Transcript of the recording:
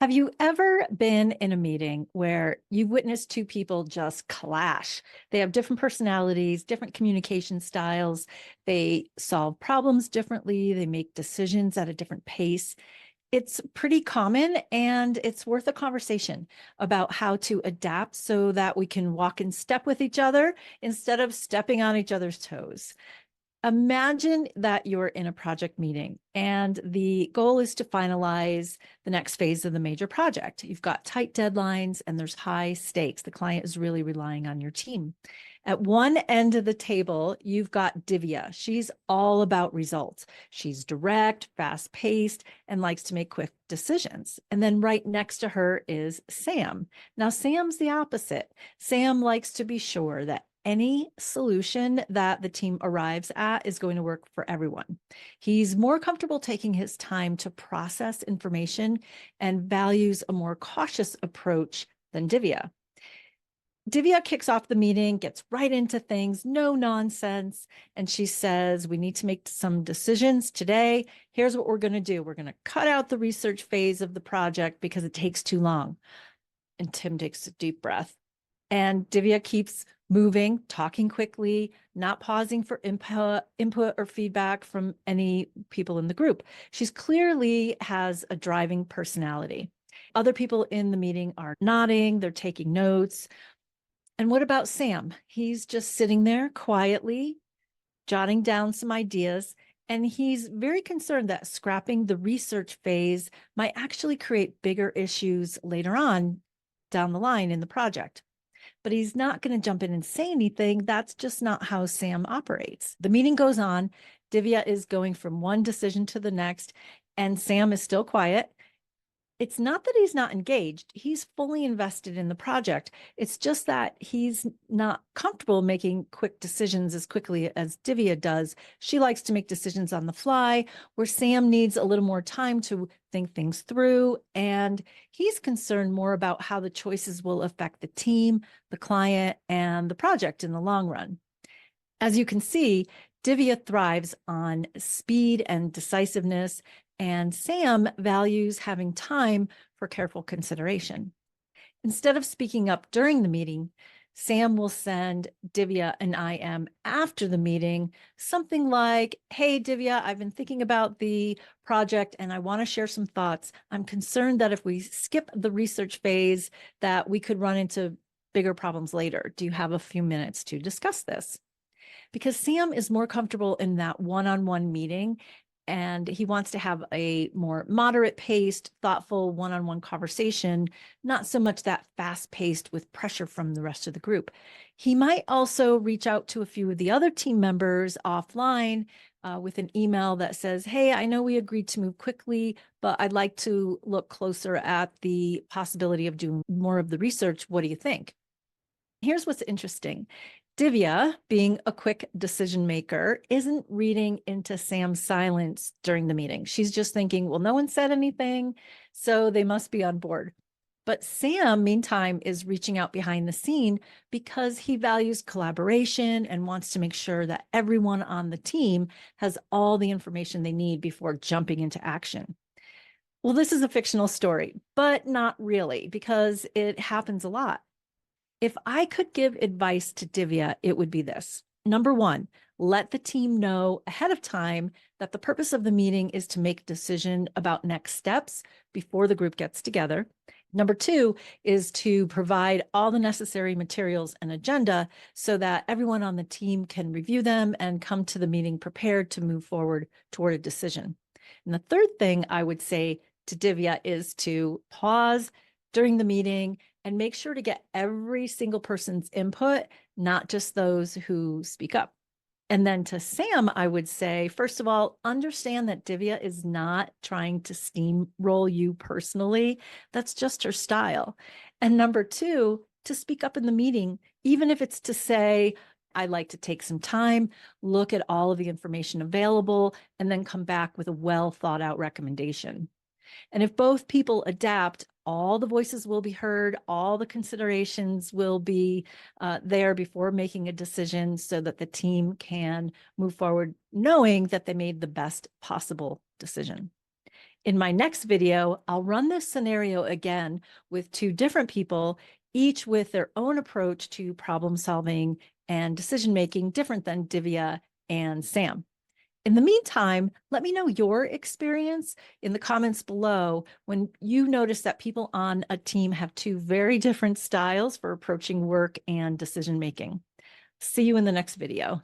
Have you ever been in a meeting where you've witnessed two people just clash? They have different personalities, different communication styles. They solve problems differently. They make decisions at a different pace. It's pretty common, and it's worth a conversation about how to adapt so that we can walk in step with each other instead of stepping on each other's toes. Imagine that you're in a project meeting and the goal is to finalize the next phase of the major project. You've got tight deadlines and there's high stakes. The client is really relying on your team. At one end of the table, you've got Divya. She's all about results. She's direct, fast paced, and likes to make quick decisions. And then right next to her is Sam. Now, Sam's the opposite. Sam likes to be sure that any solution that the team arrives at is going to work for everyone. He's more comfortable taking his time to process information and values a more cautious approach than Divya. Divya kicks off the meeting, gets right into things, no nonsense. And she says, we need to make some decisions today. Here's what we're going to do. We're going to cut out the research phase of the project because it takes too long. And Tim takes a deep breath. And Divya keeps moving, talking quickly, not pausing for input or feedback from any people in the group. She's clearly has a driving personality. Other people in the meeting are nodding, they're taking notes. And what about Sam? He's just sitting there quietly, jotting down some ideas. And he's very concerned that scrapping the research phase might actually create bigger issues later on down the line in the project. But he's not going to jump in and say anything. That's just not how Sam operates. The meeting goes on. Divya is going from one decision to the next, and Sam is still quiet. It's not that he's not engaged. He's fully invested in the project. It's just that he's not comfortable making quick decisions as quickly as Divya does. She likes to make decisions on the fly, where Sam needs a little more time to think things through. And he's concerned more about how the choices will affect the team, the client, and the project in the long run. As you can see, Divya thrives on speed and decisiveness, and Sam values having time for careful consideration. Instead of speaking up during the meeting, Sam will send Divya an IM after the meeting, something like, hey, Divya, I've been thinking about the project and I want to share some thoughts. I'm concerned that if we skip the research phase, that we could run into bigger problems later. Do you have a few minutes to discuss this? Because Sam is more comfortable in that one-on-one meeting, and he wants to have a more moderate paced, thoughtful one-on-one conversation, not so much that fast paced with pressure from the rest of the group. He might also reach out to a few of the other team members offline with an email that says, hey, I know we agreed to move quickly, but I'd like to look closer at the possibility of doing more of the research. What do you think? Here's what's interesting. Divya, being a quick decision maker, isn't reading into Sam's silence during the meeting. She's just thinking, well, no one said anything, so they must be on board. But Sam, meantime, is reaching out behind the scene because he values collaboration and wants to make sure that everyone on the team has all the information they need before jumping into action. Well, this is a fictional story, but not really, because it happens a lot. If I could give advice to Divya, it would be this. Number one, let the team know ahead of time that the purpose of the meeting is to make a decision about next steps before the group gets together. Number two is to provide all the necessary materials and agenda so that everyone on the team can review them and come to the meeting prepared to move forward toward a decision. And the third thing I would say to Divya is to pause during the meeting and make sure to get every single person's input, not just those who speak up. And then to Sam, I would say, first of all, understand that Divya is not trying to steamroll you personally. That's just her style. And number two, to speak up in the meeting, even if it's to say, I'd like to take some time, look at all of the information available, and then come back with a well thought out recommendation. And if both people adapt, all the voices will be heard, all the considerations will be there before making a decision so that the team can move forward knowing that they made the best possible decision. In my next video, I'll run this scenario again with two different people, each with their own approach to problem solving and decision making, different than Divya and Sam. In the meantime, let me know your experience in the comments below when you notice that people on a team have two very different styles for approaching work and decision making. See you in the next video.